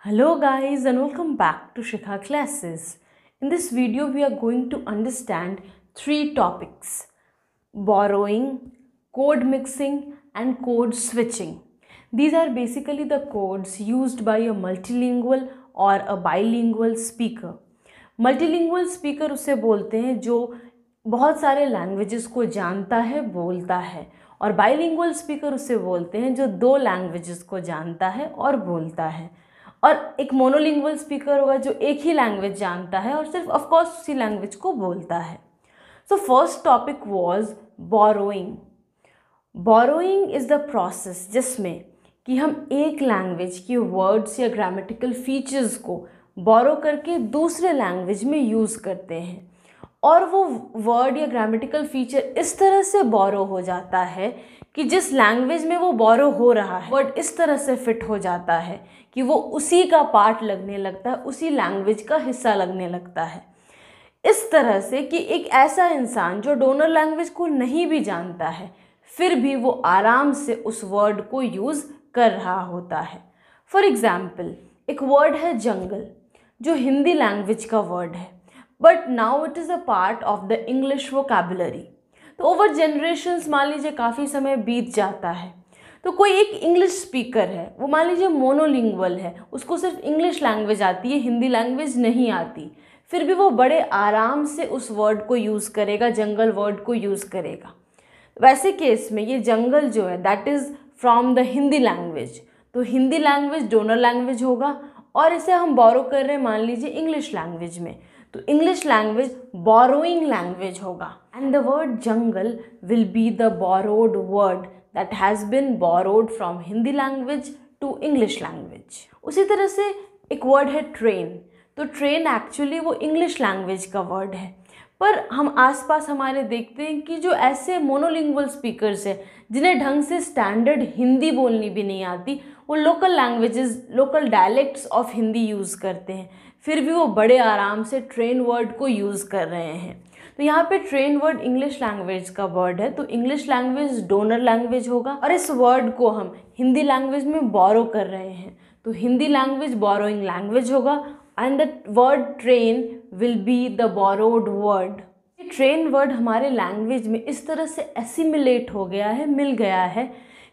Hello guys and welcome back to Shikha Classes. In this video we are going to understand three topics: borrowing, code mixing and code switching. These are basically the codes used by a multilingual or a bilingual speaker. Multilingual speaker उसे बोलते हैं जो बहुत सारे languages को जानता है, बोलता है, और बाइलिंगुअल स्पीकर उसे बोलते हैं जो दो लैंग्वेजेस को जानता है और बोलता है। और एक मोनोलिंगुअल स्पीकर होगा जो एक ही लैंग्वेज जानता है और सिर्फ ऑफ कोर्स उसी लैंग्वेज को बोलता है। So first topic was borrowing. Borrowing is the process जिसमें कि हम एक लैंग्वेज के वर्ड्स या ग्रामेटिकल फीचर्स को बोरो करके दूसरे लैंग्वेज में यूज़ करते हैं, और वो वर्ड या ग्रामेटिकल फीचर इस तरह से बोरो हो जाता है कि जिस लैंग्वेज में वो बोरो हो रहा है वर्ड इस तरह से फिट हो जाता है कि वो उसी का पार्ट लगने लगता है, उसी लैंग्वेज का हिस्सा लगने लगता है। इस तरह से कि एक ऐसा इंसान जो डोनर लैंग्वेज को नहीं भी जानता है फिर भी वो आराम से उस वर्ड को यूज़ कर रहा होता है। फॉर एग्ज़ाम्पल, एक वर्ड है जंगल जो हिंदी लैंग्वेज का वर्ड है, but now it is a part of the English vocabulary. तो ओवर जनरेशन्स मान लीजिए काफ़ी समय बीत जाता है, तो कोई एक इंग्लिश स्पीकर है, वो मान लीजिए मोनोलिंगुअल है, उसको सिर्फ इंग्लिश लैंग्वेज आती है, हिंदी लैंग्वेज नहीं आती, फिर भी वो बड़े आराम से उस वर्ड को यूज़ करेगा, जंगल वर्ड को यूज़ करेगा। वैसे केस में ये जंगल जो है that is from the Hindi language, तो हिंदी लैंग्वेज डोनर लैंग्वेज होगा और इसे हम बोरो कर रहे हैं मान लीजिए इंग्लिश लैंग्वेज में, तो इंग्लिश लैंग्वेज बोरोइंग लैंग्वेज होगा, and the word jungle will be the borrowed word that has been borrowed from Hindi language to English language. उसी तरह से एक वर्ड है ट्रेन, तो ट्रेन एक्चुअली वो इंग्लिश लैंग्वेज का वर्ड है, पर हम आसपास हमारे देखते हैं कि जो ऐसे मोनोलिंगुअल स्पीकर्स हैं जिन्हें ढंग से स्टैंडर्ड हिंदी बोलनी भी नहीं आती, वो local languages, local dialects of Hindi use करते हैं, फिर भी वो बड़े आराम से ट्रेन वर्ड को यूज़ कर रहे हैं। तो यहाँ पे ट्रेन वर्ड इंग्लिश लैंग्वेज का वर्ड है, तो इंग्लिश लैंग्वेज डोनर लैंग्वेज होगा और इस वर्ड को हम हिंदी लैंग्वेज में बोरो कर रहे हैं, तो हिंदी लैंग्वेज बोरोइंग लैंग्वेज होगा, and the word train will be the borrowed word. Train word हमारे लैंग्वेज में इस तरह से एसिमिलेट हो गया है, मिल गया है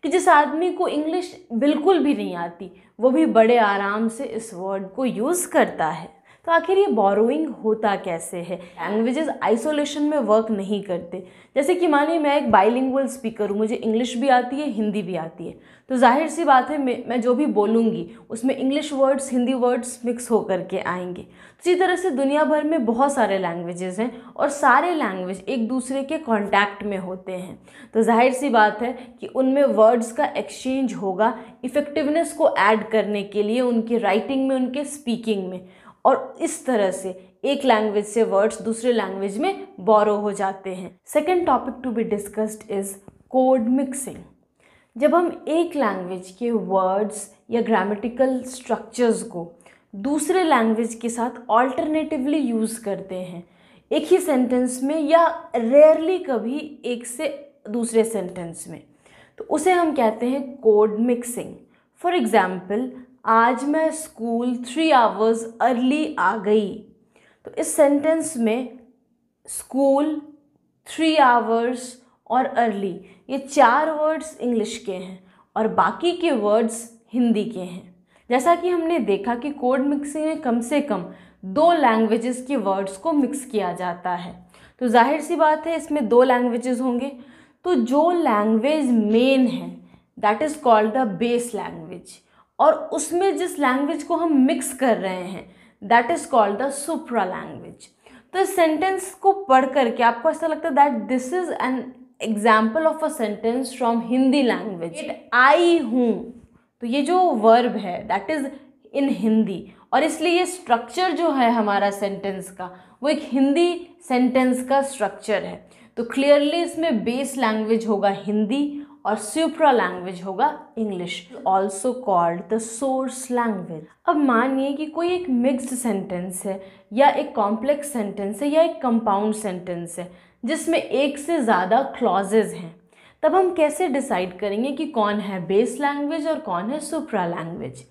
कि जिस आदमी को इंग्लिश बिल्कुल भी नहीं आती वो भी बड़े आराम से इस वर्ड को यूज़ करता है। तो आखिर ये बोरोइंग होता कैसे है? लैंग्वेजेस आइसोलेशन में वर्क नहीं करते। जैसे कि मानिए मैं एक बाइलिंगुअल स्पीकर हूँ, मुझे इंग्लिश भी आती है, हिंदी भी आती है, तो जाहिर सी बात है मैं जो भी बोलूँगी उसमें English words, Hindi words mix होकर के आएंगे। इसी तरह से दुनिया भर में बहुत सारे लैंग्वेजेस हैं और सारे लैंग्वेज एक दूसरे के कांटेक्ट में होते हैं, तो जाहिर सी बात है कि उनमें वर्ड्स का एक्सचेंज होगा इफ़ेक्टिवनेस को ऐड करने के लिए उनके राइटिंग में, उनके स्पीकिंग में, और इस तरह से एक लैंग्वेज से वर्ड्स दूसरे लैंग्वेज में बोरो हो जाते हैं। Second topic to be discussed is code mixing. जब हम एक लैंग्वेज के वर्ड्स या ग्रामेटिकल स्ट्रक्चर्स को दूसरे लैंग्वेज के साथ ऑल्टरनेटिवली यूज़ करते हैं एक ही सेंटेंस में या रेयरली कभी एक से दूसरे सेंटेंस में, तो उसे हम कहते हैं कोड मिक्सिंग। फॉर एग्ज़ाम्पल, आज मैं स्कूल 3 आवर्स अर्ली आ गई, तो इस सेंटेंस में स्कूल, 3 आवर्स और अर्ली ये 4 वर्ड्स इंग्लिश के हैं और बाकी के वर्ड्स हिंदी के हैं। जैसा कि हमने देखा कि कोड मिक्सिंग में कम से कम 2 लैंग्वेजेस के वर्ड्स को मिक्स किया जाता है, तो जाहिर सी बात है इसमें 2 लैंग्वेजेस होंगे, तो जो लैंग्वेज मेन है that is called the base language, और उसमें जिस लैंग्वेज को हम मिक्स कर रहे हैं that is called the supra language. तो इस सेंटेंस को पढ़ करके आपको ऐसा लगता है that this is an example of a sentence from Hindi language. आई हूँ, तो ये जो वर्ब है दैट इज़ इन हिंदी, और इसलिए ये स्ट्रक्चर जो है हमारा सेंटेंस का वो एक हिंदी सेंटेंस का स्ट्रक्चर है, तो क्लियरली इसमें बेस लैंग्वेज होगा हिंदी और सुप्रा लैंग्वेज होगा English, also called the source language. अब मानिए कि कोई एक मिक्स्ड सेंटेंस है या एक कॉम्प्लेक्स सेंटेंस है या एक कंपाउंड सेंटेंस है जिसमें एक से ज़्यादा क्लॉजेज हैं, तब हम कैसे डिसाइड करेंगे कि कौन है बेस लैंग्वेज और कौन है सुप्रा लैंग्वेज?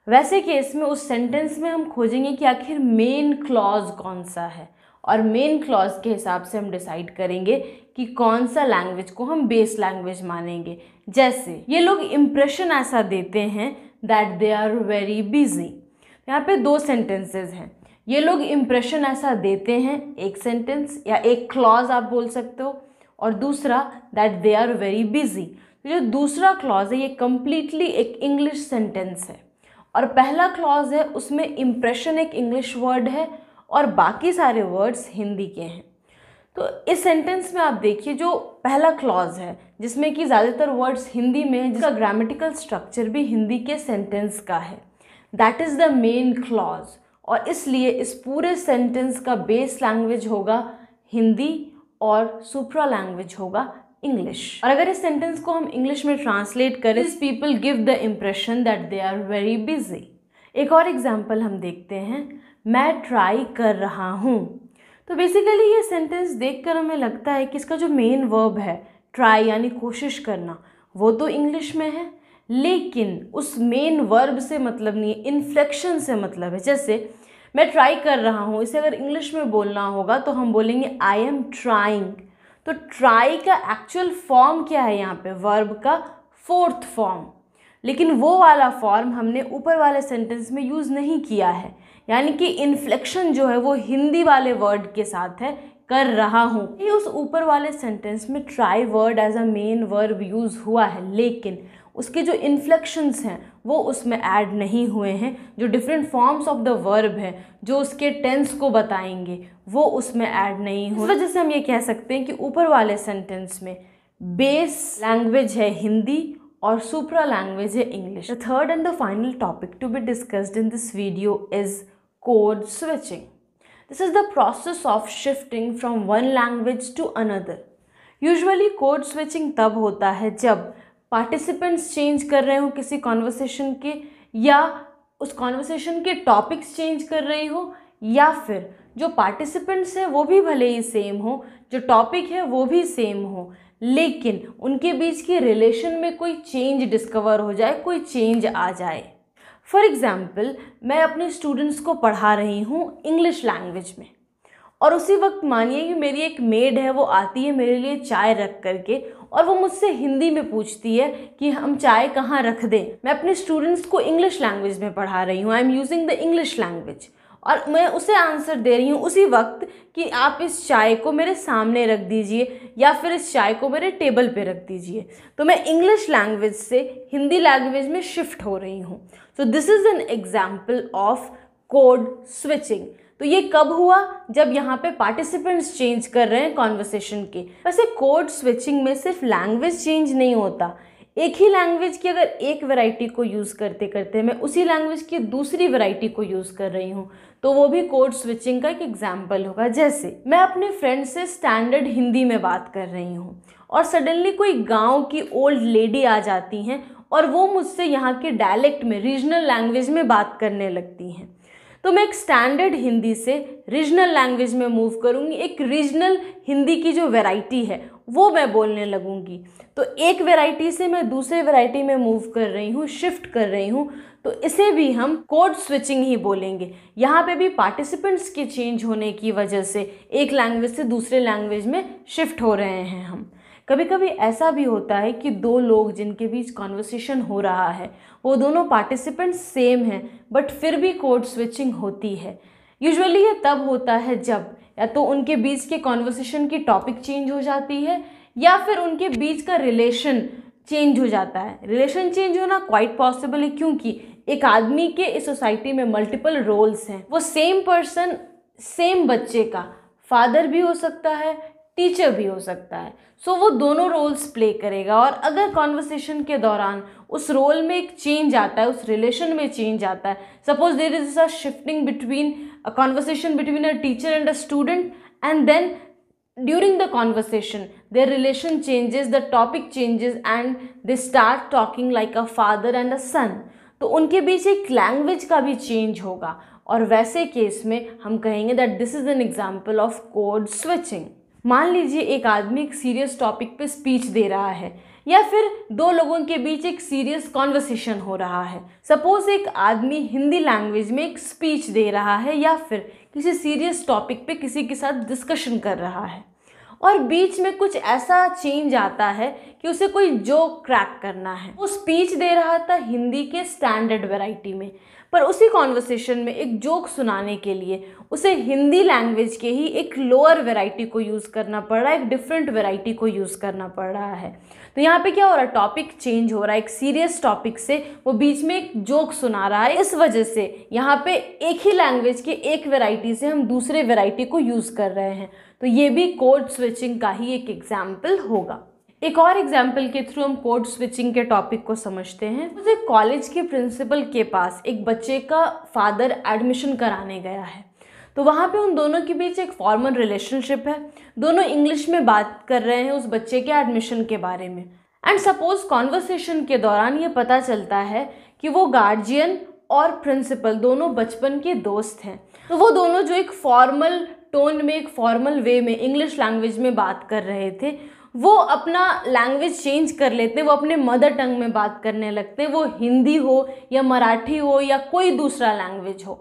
वैसे केस में उस सेंटेंस में हम खोजेंगे कि आखिर मेन क्लॉज कौन सा है, और मेन क्लॉज के हिसाब से हम डिसाइड करेंगे कि कौन सा लैंग्वेज को हम बेस लैंग्वेज मानेंगे। जैसे ये लोग इम्प्रेशन ऐसा देते हैं that they are very busy. यहाँ पे दो सेंटेंसेस हैं, ये लोग इम्प्रेशन ऐसा देते हैं, एक सेंटेंस या एक क्लॉज आप बोल सकते हो, और दूसरा that they are very busy. तो जो दूसरा क्लॉज है ये कंप्लीटली एक इंग्लिश सेंटेंस है, और पहला क्लॉज है उसमें इम्प्रेशन एक इंग्लिश वर्ड है और बाकी सारे वर्ड्स हिंदी के हैं। तो इस सेंटेंस में आप देखिए जो पहला क्लॉज है जिसमें कि ज़्यादातर वर्ड्स हिंदी में हैं, जिसका ग्रामेटिकल स्ट्रक्चर भी हिंदी के सेंटेंस का है, that is the main clause, और इसलिए इस पूरे सेंटेंस का बेस लैंग्वेज होगा हिंदी और सुप्रा लैंग्वेज होगा इंग्लिश। और अगर इस सेंटेंस को हम इंग्लिश में ट्रांसलेट करें, this people give the impression that they are very busy. एक और एग्जाम्पल हम देखते हैं, मैं ट्राई कर रहा हूँ। तो बेसिकली ये सेंटेंस देखकर हमें लगता है कि इसका जो मेन वर्ब है ट्राई यानी कोशिश करना, वो तो इंग्लिश में है, लेकिन उस मेन वर्ब से मतलब नहीं है, इन्फ्लेक्शन से मतलब है। जैसे मैं ट्राई कर रहा हूँ, इसे अगर इंग्लिश में बोलना होगा तो हम बोलेंगे आई एम ट्राइंग। तो ट्राई का एक्चुअल फॉर्म क्या है यहाँ पे, वर्ब का फोर्थ फॉर्म, लेकिन वो वाला फॉर्म हमने ऊपर वाले सेंटेंस में यूज़ नहीं किया है, यानी कि इन्फ्लेक्शन जो है वो हिंदी वाले वर्ड के साथ है, कर रहा हूँ। ये उस ऊपर वाले सेंटेंस में try word as a main verb use हुआ है, लेकिन उसके जो इन्फ्लेक्शंस हैं वो उसमें ऐड नहीं हुए हैं। जो different forms of the verb है जो उसके टेंस को बताएंगे वो उसमें ऐड नहीं हुए। इस वजह से हम ये कह सकते हैं कि ऊपर वाले सेंटेंस में बेस लैंग्वेज है हिंदी और सुप्रा लैंग्वेज है English. The third and the final topic to be discussed in this video is code switching. This is the process of shifting from one language to another. Usually code switching तब होता है जब participants change कर रहे हो किसी conversation के, या उस कॉन्वर्सेशन के टॉपिक्स चेंज कर रही हो, या फिर जो पार्टिसिपेंट्स हैं वो भी भले ही सेम हो, जो टॉपिक है वो भी सेम हो, लेकिन उनके बीच के रिलेशन में कोई चेंज डिस्कवर हो जाए, कोई चेंज आ जाए। फॉर एग्जाम्पल, मैं अपने स्टूडेंट्स को पढ़ा रही हूँ इंग्लिश लैंग्वेज में, और उसी वक्त मानिए कि मेरी एक मेड है, वो आती है मेरे लिए चाय रख करके, और वो मुझसे हिंदी में पूछती है कि हम चाय कहाँ रख दें। मैं अपने स्टूडेंट्स को इंग्लिश लैंग्वेज में पढ़ा रही हूँ, I am using the English language, और मैं उसे आंसर दे रही हूँ उसी वक्त कि आप इस चाय को मेरे सामने रख दीजिए या फिर इस चाय को मेरे टेबल पे रख दीजिए। तो मैं इंग्लिश लैंग्वेज से हिंदी लैंग्वेज में शिफ्ट हो रही हूँ। So this is an example of code switching. तो ये कब हुआ, जब यहाँ पे पार्टिसिपेंट्स चेंज कर रहे हैं कॉन्वर्सेशन के। वैसे कोड स्विचिंग में सिर्फ लैंग्वेज चेंज नहीं होता, एक ही लैंग्वेज की अगर एक वैरायटी को यूज़ करते करते मैं उसी लैंग्वेज की दूसरी वैरायटी को यूज़ कर रही हूँ तो वो भी कोड स्विचिंग का एक एग्जाम्पल होगा। जैसे मैं अपने फ्रेंड से स्टैंडर्ड हिंदी में बात कर रही हूँ और सडनली कोई गाँव की ओल्ड लेडी आ जाती हैं और वो मुझसे यहाँ के डायलेक्ट में, रीजनल लैंग्वेज में बात करने लगती हैं, तो मैं एक स्टैंडर्ड हिंदी से रीजनल लैंग्वेज में मूव करूँगी। एक रीजनल हिंदी की जो वैरायटी है वो मैं बोलने लगूँगी। तो एक वैरायटी से मैं दूसरे वैरायटी में मूव कर रही हूँ, शिफ्ट कर रही हूँ, तो इसे भी हम कोड स्विचिंग ही बोलेंगे। यहाँ पे भी पार्टिसिपेंट्स के चेंज होने की वजह से एक लैंग्वेज से दूसरे लैंग्वेज में शिफ्ट हो रहे हैं हम। कभी कभी ऐसा भी होता है कि दो लोग जिनके बीच कॉन्वर्सेशन हो रहा है वो दोनों पार्टिसिपेंट्स सेम हैं बट फिर भी कोड स्विचिंग होती है। यूजुअली ये तब होता है जब या तो उनके बीच के कॉन्वर्सेशन की टॉपिक चेंज हो जाती है या फिर उनके बीच का रिलेशन चेंज हो जाता है। रिलेशन चेंज होना क्वाइट पॉसिबल है क्योंकि एक आदमी के इस सोसाइटी में मल्टीपल रोल्स हैं। वो सेम पर्सन सेम बच्चे का फादर भी हो सकता है, टीचर भी हो सकता है। सो वो दोनों रोल्स प्ले करेगा और अगर कॉन्वर्सेशन के दौरान उस रोल में एक चेंज आता है, उस रिलेशन में चेंज आता है, suppose there is a shifting between a conversation between a teacher and a student and then during the conversation their relation changes, the topic changes and they start talking like a father and a son, तो उनके बीच एक language का भी change होगा और वैसे case में हम कहेंगे that this is an example of code switching। मान लीजिए एक आदमी एक सीरियस टॉपिक पे स्पीच दे रहा है या फिर दो लोगों के बीच एक सीरियस कॉन्वर्सेशन हो रहा है। सपोज एक आदमी हिंदी लैंग्वेज में एक स्पीच दे रहा है या फिर किसी सीरियस टॉपिक पे किसी के साथ डिस्कशन कर रहा है और बीच में कुछ ऐसा चेंज आता है कि उसे कोई जोक क्रैक करना है। वो स्पीच दे रहा था हिंदी के स्टैंडर्ड वैरायटी में, पर उसी कॉन्वर्सेशन में एक जोक सुनाने के लिए उसे हिंदी लैंग्वेज के ही एक लोअर वैरायटी को यूज़ करना पड़ रहा है, एक डिफरेंट वैरायटी को यूज़ करना पड़ रहा है। तो यहाँ पे क्या हो रहा है, टॉपिक चेंज हो रहा है। एक सीरियस टॉपिक से वो बीच में एक जोक सुना रहा है। इस वजह से यहाँ पे एक ही लैंग्वेज के एक वैरायटी से हम दूसरे वैरायटी को यूज़ कर रहे हैं। तो ये भी कोड स्विचिंग का ही एक एग्जाम्पल होगा। एक और एग्जाम्पल के थ्रू हम कोड स्विचिंग के टॉपिक को समझते हैं। मुझे कॉलेज के प्रिंसिपल के पास एक बच्चे का फादर एडमिशन कराने गया है, तो वहाँ पे उन दोनों के बीच एक फॉर्मल रिलेशनशिप है। दोनों इंग्लिश में बात कर रहे हैं उस बच्चे के एडमिशन के बारे में। एंड सपोज कॉन्वर्सेशन के दौरान ये पता चलता है कि वो गार्जियन और प्रिंसिपल दोनों बचपन के दोस्त हैं। तो वो दोनों जो एक फॉर्मल टोन में, एक फॉर्मल वे में इंग्लिश लैंग्वेज में बात कर रहे थे, वो अपना लैंग्वेज चेंज कर लेते हैं, वो अपने मदर टंग में बात करने लगते हैं, वो हिंदी हो या मराठी हो या कोई दूसरा लैंग्वेज हो।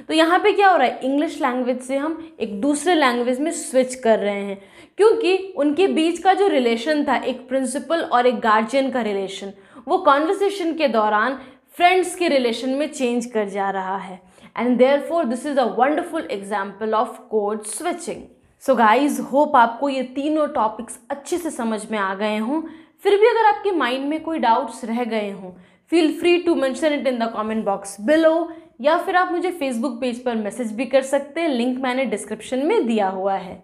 तो यहाँ पे क्या हो रहा है, इंग्लिश लैंग्वेज से हम एक दूसरे लैंग्वेज में स्विच कर रहे हैं, क्योंकि उनके बीच का जो रिलेशन था, एक प्रिंसिपल और एक गार्जियन का रिलेशन, वो कॉन्वर्सेशन के दौरान फ्रेंड्स के रिलेशन में चेंज कर जा रहा है। And therefore this is a wonderful example of code switching. So guys, hope आपको ये तीनों टॉपिक्स अच्छे से समझ में आ गए हों। फिर भी अगर आपके माइंड में कोई डाउट्स रह गए हों, feel free to mention it in the comment box below, या फिर आप मुझे फेसबुक पेज पर मैसेज भी कर सकते हैं, लिंक मैंने डिस्क्रिप्शन में दिया हुआ है।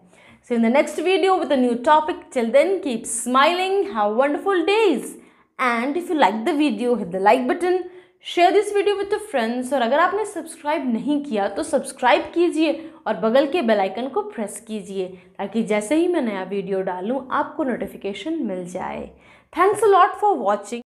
So in the next video with a new topic, till then keep smiling, have wonderful days, and if you like the video hit the like button, share this video with your friends, और अगर आपने subscribe नहीं किया तो subscribe कीजिए और बगल के बेल आइकन को प्रेस कीजिए, ताकि जैसे ही मैं नया वीडियो डालूं आपको नोटिफिकेशन मिल जाए। Thanks a lot for watching.